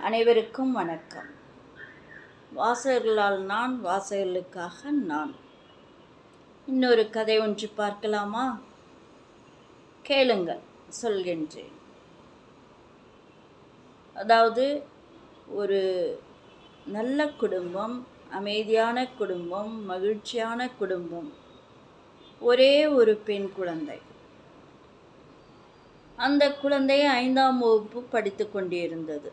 அனைவருக்கும் வணக்கம். வாசகர்களால் நான், வாசகர்களுக்காக நான். இன்னொரு கதை ஒன்று பார்க்கலாமா? கேளுங்கள், சொல்கின்றேன். அதாவது, ஒரு நல்ல குடும்பம், அமைதியான குடும்பம், மகிழ்ச்சியான குடும்பம், ஒரே ஒரு பெண் குழந்தை. அந்த குழந்தை 5ஆம் வகுப்பு படித்து கொண்டிருந்தது.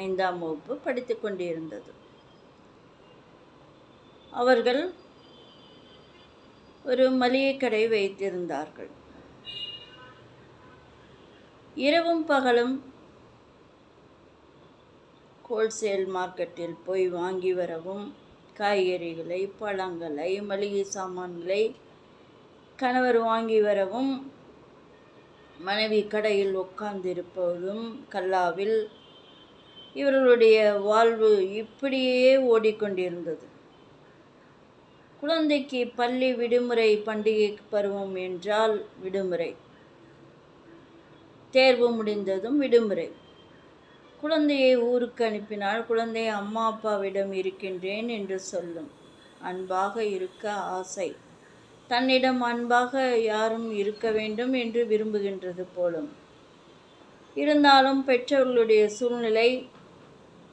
5ஆம் வகுப்பு படித்து கொண்டிருந்தது. அவர்கள் ஒரு மளிகை கடை வைத்திருந்தார்கள். இரவும் பகலும் ஹோல்சேல் மார்க்கெட்டில் போய் வாங்கி வரவும், காய்கறிகளை, பழங்களை, மளிகை சாமான்களை கணவர் வாங்கி வரவும், மனைவி கடையில் உட்கார்ந்திருப்பதும் கல்லாவில் இவர்களுடைய வாழ்வு இப்படியே ஓடிக்கொண்டிருந்தது. குழந்தைக்கு பள்ளி விடுமுறை, பண்டிகை பருவம் என்றால் விடுமுறை, தேர்வு முடிந்ததும் விடுமுறை. குழந்தையை ஊருக்கு அனுப்பினால் குழந்தை அம்மா அப்பாவிடம் இருக்கின்றேன் என்று சொல்லும். அன்பாக இருக்க ஆசை, தன்னிடம் அன்பாக யாரும் இருக்க வேண்டும் என்று விரும்புகின்றது போலும். இருந்தாலும் பெற்றவர்களுடைய சூழ்நிலை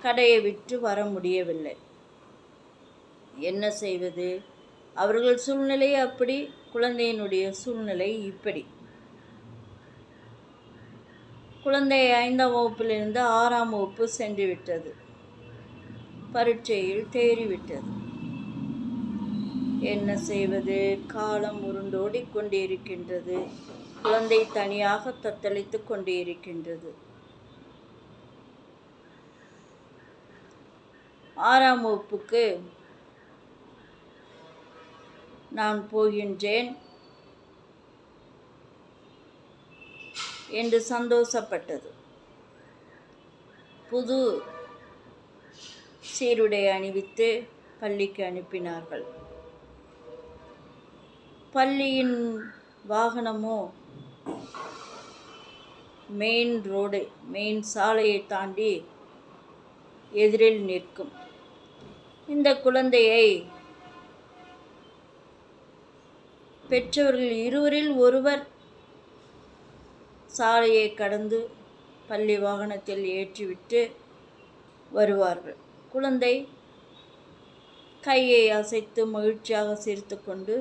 கடையை விட்டு வர முடியவில்லை. என்ன செய்வது? அவர்கள் சூழ்நிலை அப்படி, குழந்தையினுடைய சூழ்நிலை இப்படி. குழந்தை 5ஆம் வகுப்பிலிருந்து 6ஆம் வகுப்பு சென்று விட்டது. பரீட்சையில் தேறிவிட்டது. என்ன செய்வது? காலம் உருண்டோடி கொண்டிருக்கின்றது. குழந்தை தனியாக தத்தளித்து கொண்டிருக்கின்றது. 6ஆம் வகுப்புக்கு நான் போகின்றேன் என்று சந்தோஷப்பட்டது. புது சீருடை அணிவித்து பள்ளிக்கு அனுப்பினார்கள். பள்ளியின் வாகனமோ மெயின் சாலையை தாண்டி எதிரில் நிற்கும். இந்த குழந்தையை பெற்றவர்கள் இருவரில் ஒருவர் சாலையை கடந்து பள்ளி வாகனத்தில் ஏற்றிவிட்டு வருவார்கள். குழந்தை கையை அசைத்து மகிழ்ச்சியாக சிரித்து கொண்டு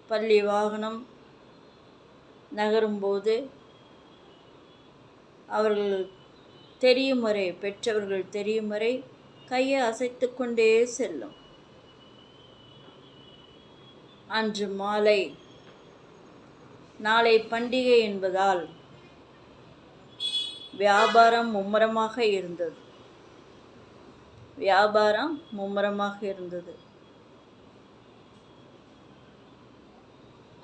பள்ளி வாகனம் நகரும்போது அவர்கள் தெரியும் வரை, பெற்றவர்கள் தெரியும் வரை கையை அசைத்து கொண்டே செல்லும். அன்று மாலை, நாளை பண்டிகை என்பதால் வியாபாரம் மும்முரமாக இருந்தது.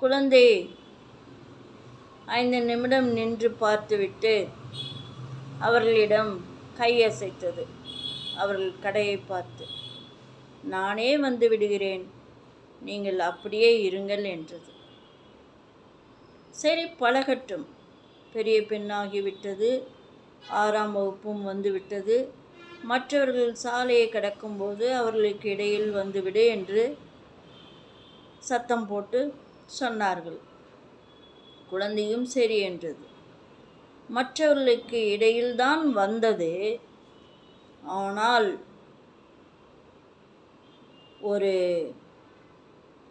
குழந்தை 5 நிமிடம் நின்று பார்த்துவிட்டு அவர்களிடம் கையசைத்தது. அவர்கள் கடையை பார்த்து, நானே வந்து விடுகிறேன், நீங்கள் அப்படியே இருங்கள் என்றது. சரி, பழகட்டும். பெரிய பெண்ணாகிவிட்டது, 6ஆம் வகுப்பும் வந்துவிட்டது. மற்றவர்கள் சாலையை கடக்கும்போது அவர்களுக்கு இடையில் வந்துவிடு என்று சத்தம் போட்டு சொன்னார்கள். குழந்தையும் சரி என்றது. மற்றவர்களுக்கு இடையில்தான் வந்தது. ஆனால் ஒரு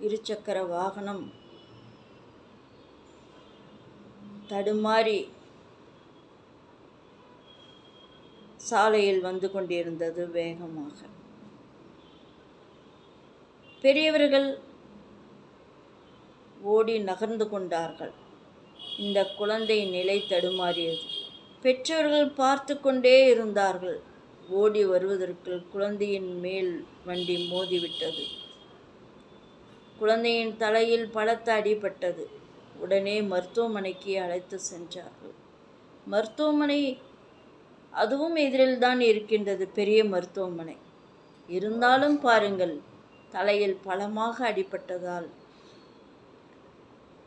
இருசக்கர வாகனம் தடுமாறி சாலையில் வந்து கொண்டிருந்தது வேகமாக. பெரியவர்கள் ஓடி நகர்ந்து கொண்டார்கள். இந்த குழந்தை நிலை தடுமாறியது. பெற்றோர்கள் பார்த்து கொண்டே இருந்தார்கள். ஓடி வருவதற்குள் குழந்தையின் மேல் வண்டி மோதிவிட்டது. குழந்தையின் தலையில் பலத்த அடிபட்டது. உடனே மருத்துவமனைக்கு அழைத்து சென்றார்கள். மருத்துவமனை அதுவும் எதிரில்தான் இருக்கின்றது, பெரிய மருத்துவமனை. இருந்தாலும் பாருங்கள், தலையில் பலமாக அடிபட்டதால்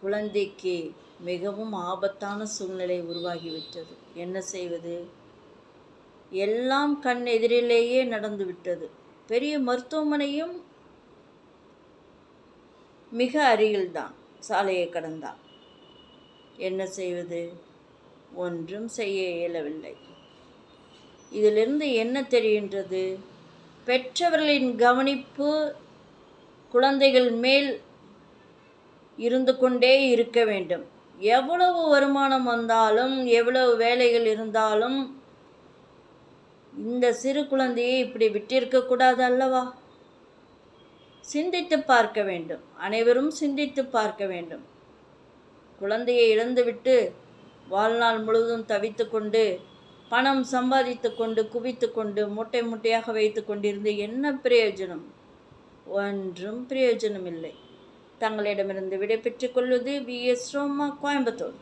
குழந்தைக்கு மிகவும் ஆபத்தான சூழ்நிலை உருவாகிவிட்டது. என்ன செய்வது? எல்லாம் கண் எதிரிலேயே நடந்துவிட்டது. பெரிய மருத்துவமனையும் மிக அருகில்தான், சாலையை கடந்தான். என்ன செய்வது? ஒன்றும் செய்ய இயலவில்லை. இதிலிருந்து என்ன தெரிகின்றது? பெற்றவர்களின் கவனிப்பு குழந்தைகள் மேல் இருந்து கொண்டே இருக்க வேண்டும். எவ்வளவு வருமானம் வந்தாலும், எவ்வளவு வேலைகள் இருந்தாலும் இந்த சிறு குழந்தையை இப்படி விட்டிருக்க கூடாது அல்லவா? சிந்தித்து பார்க்க வேண்டும். அனைவரும் சிந்தித்து பார்க்க வேண்டும். குழந்தையை இழந்துவிட்டு வாழ்நாள் முழுவதும் தவித்து கொண்டு பணம் சம்பாதித்து கொண்டு குவித்து கொண்டு மூட்டை மூட்டையாக வைத்து கொண்டிருந்து என்ன பிரயோஜனம்? ஒன்றும் பிரயோஜனம் இல்லை. தங்களிடமிருந்து விடை பெற்றுக் கொள்வது VS ரோமா, கோயம்புத்தூர்.